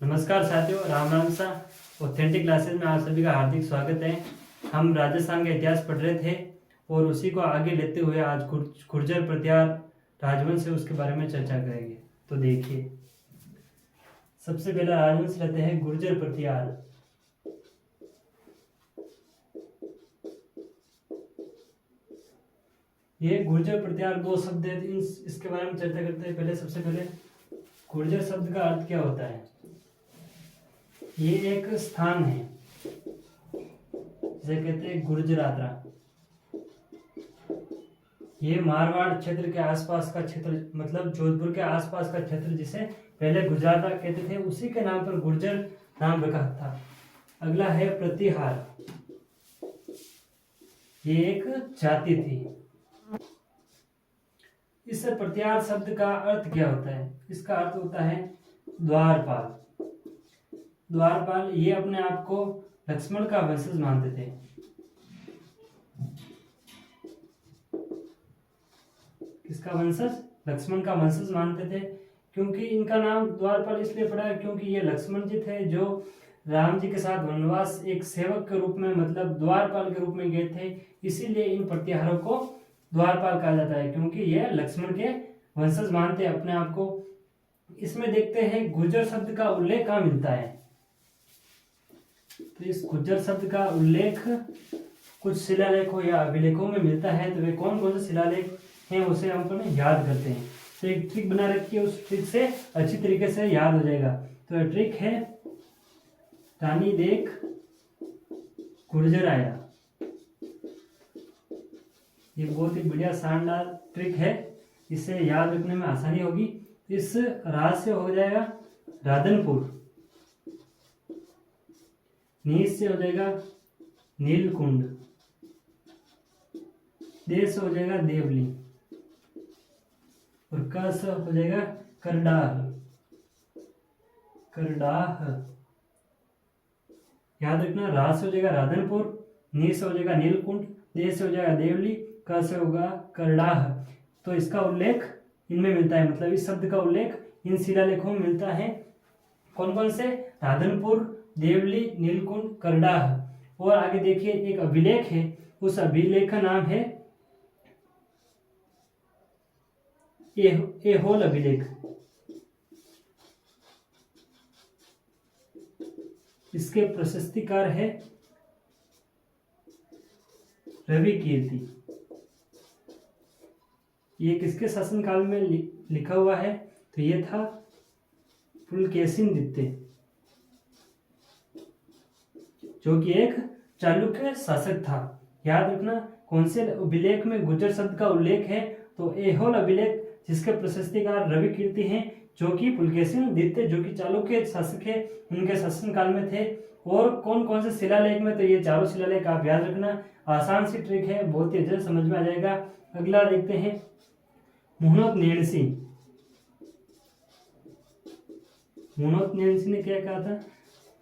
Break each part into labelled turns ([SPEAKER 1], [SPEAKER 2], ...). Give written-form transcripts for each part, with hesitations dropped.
[SPEAKER 1] नमस्कार साथियों, राम राम सा ऑथेंटिक क्लासेस में आप सभी का हार्दिक स्वागत है। हम राजस्थान का इतिहास पढ़ रहे थे और उसी को आगे लेते हुए आज गुर्जर प्रत्यार राजवंश है उसके बारे में चर्चा करेंगे। तो देखिए, सबसे पहला राजवंश लेते हैं गुर्जर प्रत्यार। ये गुर्जर प्रत्यार दो शब्द है, इसके बारे में चर्चा करते हैं। सबसे पहले गुर्जर शब्द का अर्थ क्या होता है। ये एक स्थान है जिसे कहते हैं गुर्जरात्रा। ये मारवाड़ क्षेत्र के आसपास का क्षेत्र, मतलब जोधपुर के आसपास का क्षेत्र जिसे पहले गुजराता कहते थे, उसी के नाम पर गुर्जर नाम रखा था। अगला है प्रतिहार। ये एक जाति थी। इस प्रत्यार शब्द का अर्थ क्या होता है। इसका अर्थ होता है द्वारपाल। द्वारपाल ये अपने आप को लक्ष्मण का वंशज मानते थे। किसका वंशज? लक्ष्मण का वंशज मानते थे। क्योंकि इनका नाम द्वारपाल इसलिए पड़ा है क्योंकि ये लक्ष्मण जी थे जो राम जी के साथ वनवास एक सेवक के रूप में, मतलब द्वारपाल के रूप में गए थे। इसीलिए इन प्रतिहारों को द्वारपाल कहा जाता है, क्योंकि ये लक्ष्मण के वंशज मानते हैं अपने आप को। इसमें देखते हैं गुर्जर शब्द का उल्लेख कहाँ मिलता है। तो इस गुर्जर शब्द का उल्लेख कुछ शिलालेखों या अभिलेखों में मिलता है। तो वे कौन कौन से शिलालेख हैं उसे हम अपने याद करते हैं। तो एक ट्रिक बना रखी है, उस ट्रिक से अच्छी तरीके से याद हो जाएगा। तो ट्रिक है रानी देख गुर्जर आया। ये बहुत ही बढ़िया शानदार ट्रिक है, इससे याद रखने में आसानी होगी। इस राज से हो जाएगा राधनपुर, नीच से हो जाएगा नीलकुंड, देश से हो जाएगा देवली और क से हो जाएगा करडाह। करडाह याद रखना। राज से हो जाएगा राधनपुर, नी से हो जाएगा नीलकुंड, देश से हो जाएगा देवली, क से होगा करडाह। तो इसका उल्लेख इनमें मिलता है, मतलब इस शब्द का उल्लेख इन शिलालेखों में मिलता है। कौन कौन से? राधनपुर, देवली, नीलकुंड, करडाह। और आगे देखिए एक अभिलेख है, उस अभिलेख का नाम है ऐहोल अभिलेख। इसके प्रशस्तिकार है रवि कीर्ति। ये किसके शासनकाल में लिखा हुआ है? तो ये था पुलकेशिन द्वितीय, जो कि एक चालुक्य शासक था। याद रखना कौन से अभिलेख में गुर्जर शब्द का उल्लेख है। तो ऐहोल अभिलेख, जिसके प्रशस्तिकार रवि कीर्ति हैं, जो कि पुलकेशिन द्वितीय, जो कि चालुक्य शासक है, उनके शासनकाल में थे। और कौन कौन से शिलालेख में? तो ये चारों शिलालेख आप याद रखना। आसान सी ट्रिक है, बहुत ही जल्द समझ में आ जाएगा। अगला देखते हैं मुहनोत नेणसी। मुहनोत नेणसी ने क्या कहा था?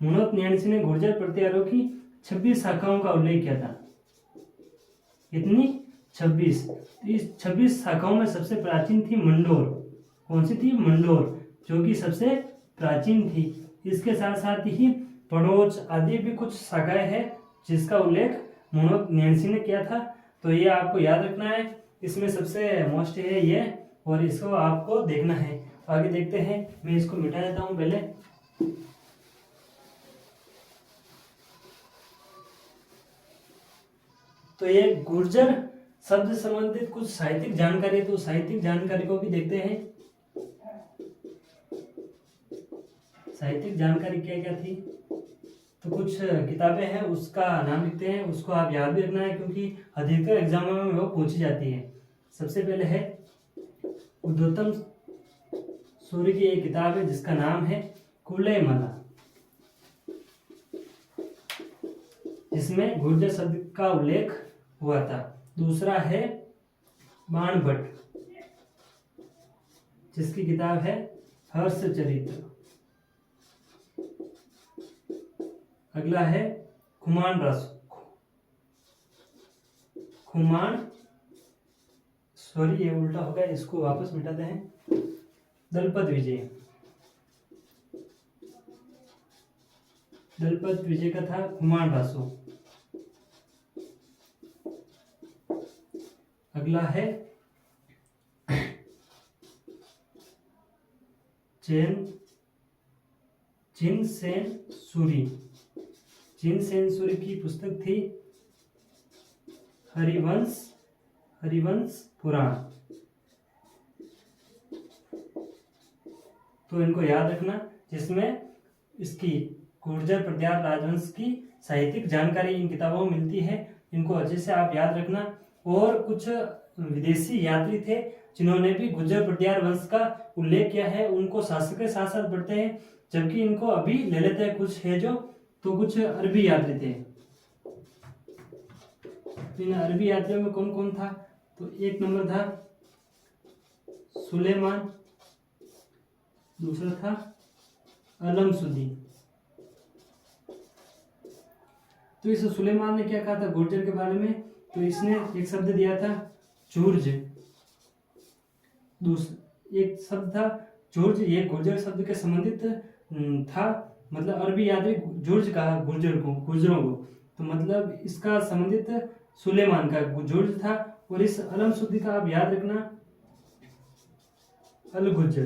[SPEAKER 1] मुहनोत नेणसी ने गुर्जर प्रतिहारों की 26 शाखाओं का उल्लेख किया था। कितनी? 26। इस 26 शाखाओं में सबसे प्राचीन थी मंडोर। कौन सी थी? मंडोर, जो कि सबसे प्राचीन थी। इसके साथ साथ ही पड़ोच आदि भी कुछ शाखाएं हैं जिसका उल्लेख मुहनोत नेणसी ने किया था। तो ये आपको याद रखना है। इसमें सबसे मोस्ट है ये, और इसको आपको देखना है। आगे देखते हैं। मैं इसको मिटा देता हूं पहले। तो ये गुर्जर शब्द संबंधित कुछ साहित्यिक जानकारी, तो साहित्यिक जानकारी को भी देखते हैं। साहित्यिक जानकारी क्या क्या थी? तो कुछ किताबें हैं, उसका नाम लिखते हैं, उसको आप याद भी रखना है क्योंकि अधिकतर एग्जामों में वो पूछी जाती है। सबसे पहले है उद्धोत्तम सूर्य की एक किताब है जिसका नाम है कुलेमला, जिसमें गुर्जर शब्द का उल्लेख हुआ था। दूसरा है बाणभट्ट, जिसकी किताब है हर्षचरित्र। अगला है खुमान रस, खुमान, सॉरी ये उल्टा हो गया, इसको वापस मिटाते हैं। दलपत विजय। दलपत विजय का था कुमार बासु। अगला है जिन सेन सूरी। जिन सेन सूरी की पुस्तक थी हरिवंश पुराण। तो इनको याद रखना, जिसमें इसकी गुर्जर प्रत्यार राजवंश की साहित्यिक जानकारी इन किताबों में मिलती है। इनको अच्छे से आप याद रखना। और कुछ विदेशी यात्री थे जिन्होंने भी गुर्जर प्रत्यार वंश का उल्लेख किया है, उनको शासक के साथ साथ पढ़ते हैं, जबकि इनको अभी ले लेते हैं कुछ है जो। तो कुछ अरबी यात्री थे। इन अरबी यात्रियों में कौन कौन था? तो एक नंबर था सुलेमान, दूसरा था अलमसुदी। तो इस सुलेमान ने क्या कहा था गुर्जर के बारे में? तो इसने एक शब्द दिया था जुर्ज। एक शब्द था जुर्ज, ये गुर्जर शब्द के संबंधित था। मतलब अरबी यात्री जुर्ज कहा गुर्जरों को, तो मतलब इसका संबंधित सुलेमान का जुर्ज था। और इस अलमसुदी का आप याद रखना अल गुर्जर।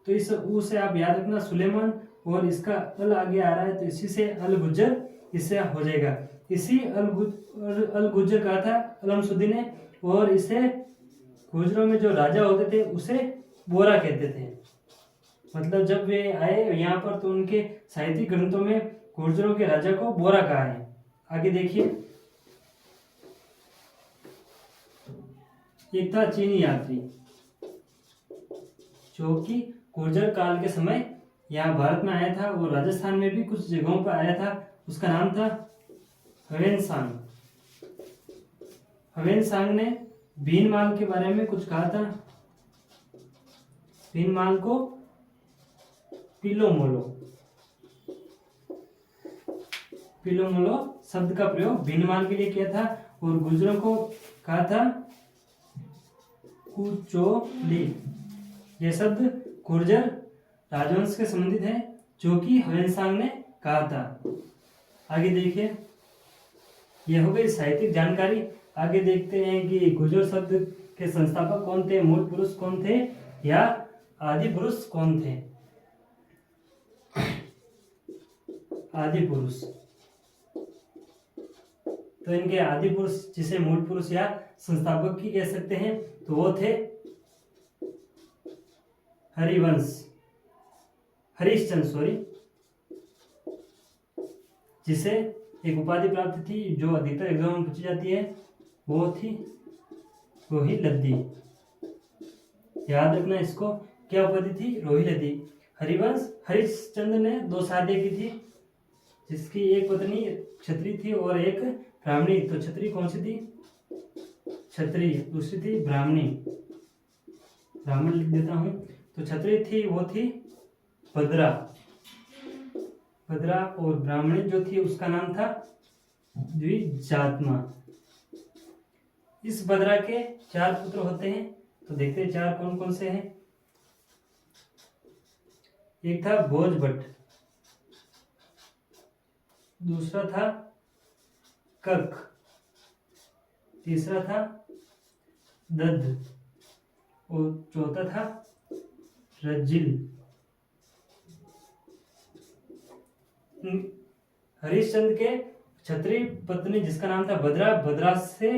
[SPEAKER 1] तो इस ऊ से आप याद रखना सुलेमान, और इसका अल आगे आ रहा है तो इसी से अल गुर्जर इससे हो जाएगा। इसी अल गुर्जर कहा था अलमसुद्दीन ने, और इसे गुर्जरों में जो राजा होते थे उसे बोरा कहते थे। मतलब जब वे आए यहाँ पर तो उनके साहित्यिक ग्रंथों में गुर्जरों के राजा को बोरा कहा है। आगे देखिए, एक था चीनी यात्री जो कि गुर्जर काल के समय यहाँ भारत में आया था और राजस्थान में भी कुछ जगहों पर आया था। उसका नाम था हवेनसांग। हवेनसांग ने भीनमाल के बारे में कुछ कहा था। भीनमाल को पिलोमोलो शब्द का प्रयोग भीनमाल के लिए किया था। और गुर्जरों को कहा था कुचोली। यह शब्द गुर्जर राजवंश के संबंधित है जो कि हवेनसांग ने कहा था। आगे देखिए, यह हो गई साहित्यिक जानकारी। आगे देखते हैं कि गुर्जर शब्द के संस्थापक कौन थे, मूल पुरुष कौन थे या आदि पुरुष कौन थे। आदि पुरुष, तो इनके आदि पुरुष जिसे मूल पुरुष या संस्थापक की कह सकते हैं, तो वो थे हरिश्चंद्र, जिसे एक उपाधि प्राप्त थी जो अधिकतर एग्जाम में पूछी जाती है, वो थी रोही लद्दी। याद रखना इसको, क्या उपाधि थी? रोही लद्दी। हरिश्चंद्र ने 2 शादियां की थी, जिसकी एक पत्नी क्षत्रिय थी और एक ब्राह्मणी। तो क्षत्रिय कौन सी थी? क्षत्रिय। दूसरी थी ब्राह्मणी, ब्राह्मण लिख देता हूं। तो क्षत्रिय थी वो थी भद्रा, और ब्राह्मणी जो थी उसका नाम था द्विजात्मा। इस भद्रा के 4 पुत्र होते हैं, तो देखते हैं 4 कौन कौन से हैं। एक था भोजभट्ट, दूसरा था कक, तीसरा था दद्ध और चौथा था रज्जिल। हरिश्चंद्र के क्षत्रिय पत्नी जिसका नाम था भद्रा से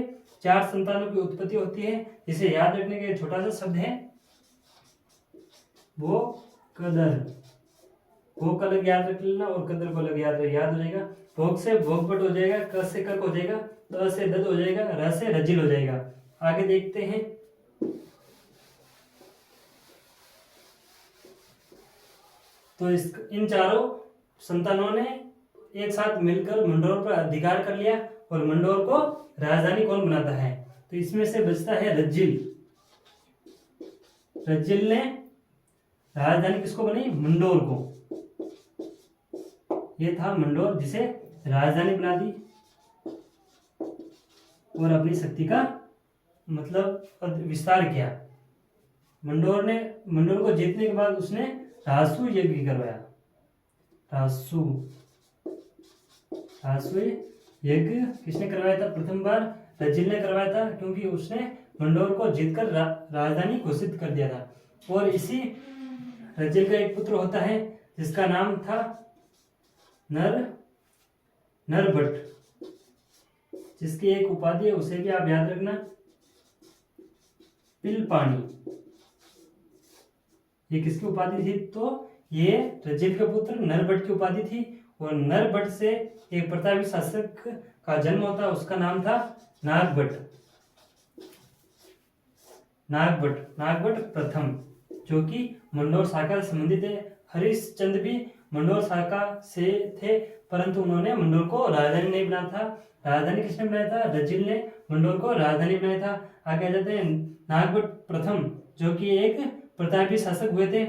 [SPEAKER 1] 4 संतानों की उत्पत्ति होती है। जिसे याद रखने के छोटा सा शब्द है वो कदर। भोग का अलग याद रख लेना और कदर को अलग याद हो जाएगा। भोग से भोगपट हो जाएगा, क से कक हो जाएगा, द से दद हो जाएगा, र से रजिल हो जाएगा। आगे देखते हैं, तो इन चारों संतानों ने एक साथ मिलकर मंडोर पर अधिकार कर लिया और मंडोर को राजधानी कौन बनाता है? तो इसमें से बचता है रज्जिल। रज्जिल ने राजधानी किसको बनाई? मंडोर को। ये था मंडोर जिसे राजधानी बना दी और अपनी शक्ति का मतलब विस्तार किया। मंडोर को जीतने के बाद उसने राजसूय यज्ञ करवाया। रासु रासु यज्ञ किसने करवाया था? प्रथम बार रजिल ने करवाया था, क्योंकि उसने मंडोर को जीतकर राजधानी घोषित कर दिया था। और इसी रजिल का एक पुत्र होता है जिसका नाम था नरभट्ट, जिसकी एक उपाधि है, उसे भी आप याद रखना, पिलपाणी। ये किसकी उपाधि थी? तो ये रजिल के पुत्र नरभट्ट की उपाधि थी। और नरभट्ट से एक प्रतापी शासक का जन्म होता, उसका नाम था नागभट्ट प्रथम, जो कि मंडोर शाखा से संबंधित है। हरिश्चंद्र भी मंडोर शाखा से थे, परंतु उन्होंने मंडोर को राजधानी नहीं बनाया था। राजधानी किसने बनाया था? रजिल ने मंडोर को राजधानी बनाया था। आगे आ जाते हैं नागभट्ट प्रथम, जो कि एक प्रतापी शासक हुए थे।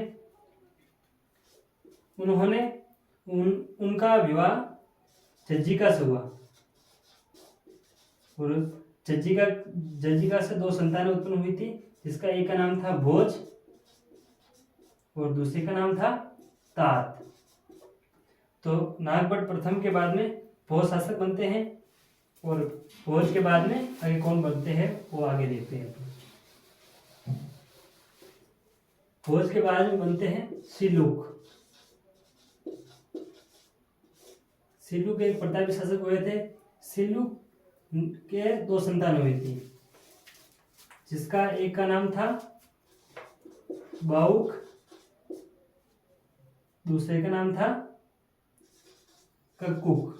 [SPEAKER 1] उन्होंने उनका विवाह जज्जिका से हुआ, और जज्जिका से 2 संतानें उत्पन्न हुई थी, जिसका एक का नाम था भोज और दूसरे का नाम था तात। तो नागभट्ट प्रथम के बाद में भोज शासक बनते हैं, और भोज के बाद में आगे कौन बनते हैं वो आगे देखते हैं। भोज के बाद में बनते हैं सिलुक एक प्रतापी शासक हुए थे। सिलुक के 2 संतान हुई थी, जिसका एक का नाम था बाउक, दूसरे का नाम था कक्कुक।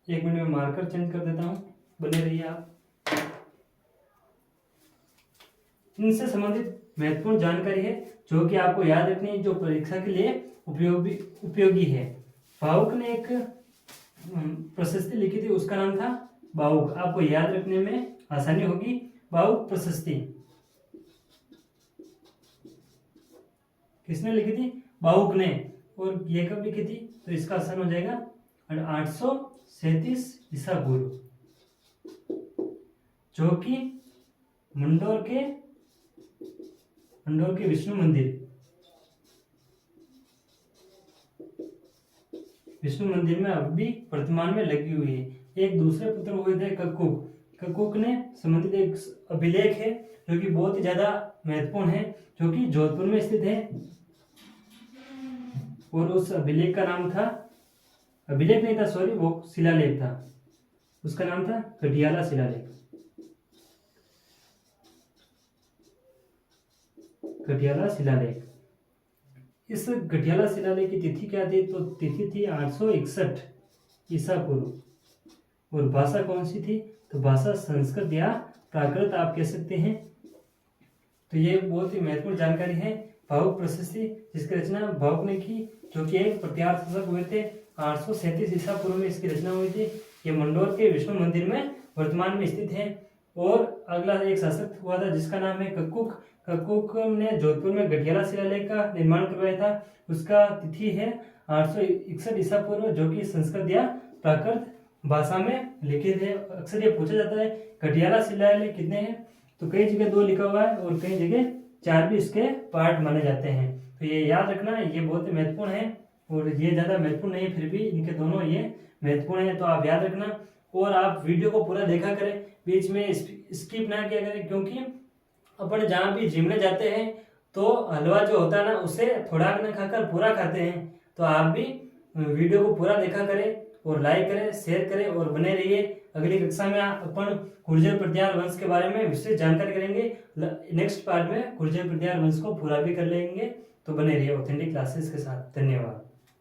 [SPEAKER 1] 1 मिनट में मार्कर चेंज कर देता हूं, बने रहिए आप। इनसे संबंधित महत्वपूर्ण जानकारी है जो कि आपको याद रखनी है, जो परीक्षा के लिए उपयोगी है। बाउक ने एक प्रशस्ति लिखी थी, उसका नाम था बाउक। आपको याद रखने में आसानी होगी। बाउक प्रशस्ति किसने लिखी थी? बाउक ने। और ये कब लिखी थी? तो इसका आसान हो जाएगा 837 ईसा पूर्व, जो कि मंडोर के विष्णु मंदिर में अब भी वर्तमान में लगी हुई है। एक दूसरे पुत्र हुए थे कक्कुक ने संबंधित एक अभिलेख है जो कि बहुत ही ज्यादा महत्वपूर्ण है, जो कि जोधपुर में स्थित है। और उस अभिलेख का नाम था, अभिलेख नहीं था सॉरी, वो शिलालेख था, उसका नाम था गढ़ियाला शिलालेख। गढ़ियाला शिलालेख। इस गढ़ियाला शिलालेख की तिथि क्या थी? तो तिथि थी 861 ईसा पूर्व। और भाषा कौन सी थी? तो भाषा संस्कृत या प्राकृत आप कह सकते हैं। तो ये बहुत ही महत्वपूर्ण जानकारी है। बाउक प्रशस्ति जिसकी रचना बाउक ने की, जो कि एक प्रतिहार शासक हुए थे। 837 ईसा पूर्व में इसकी रचना हुई थी। ये मंडोर के विष्णु मंदिर में वर्तमान में स्थित है। और अगला एक शासक हुआ था जिसका नाम है कक्कुक ने जोधपुर में गढ़ियाला शिलालेख का निर्माण करवाया था। उसका तिथि है 861 ईसा पूर्व, जो कि संस्कृत या प्राकृत भाषा में लिखित है। अक्सर ये पूछा जाता है गढ़ियाला शिलालेख कितने हैं? तो कई जगह 2 लिखा हुआ है और कई जगह 4 भी इसके पार्ट माने जाते हैं। तो ये याद रखना, ये बहुत ही महत्वपूर्ण है। और ये ज़्यादा महत्वपूर्ण नहीं है, फिर भी इनके दोनों ये महत्वपूर्ण है, तो आप याद रखना। और आप वीडियो को पूरा देखा करें, बीच में स्किप ना किया करें, क्योंकि अपन जहाँ भी जिम में जाते हैं तो हलवा जो होता है ना, उसे थोड़ा ना खाकर पूरा खाते हैं। तो आप भी वीडियो को पूरा देखा करें और लाइक करें, शेयर करें और बने रहिए। अगली कक्षा में अपन गुर्जर प्रतिहार वंश के बारे में विस्तृत जानकारी करेंगे। नेक्स्ट पार्ट में गुर्जर प्रतिहार वंश को पूरा भी कर लेंगे। तो बने रहिए ऑथेंटिक क्लासेस के साथ। धन्यवाद।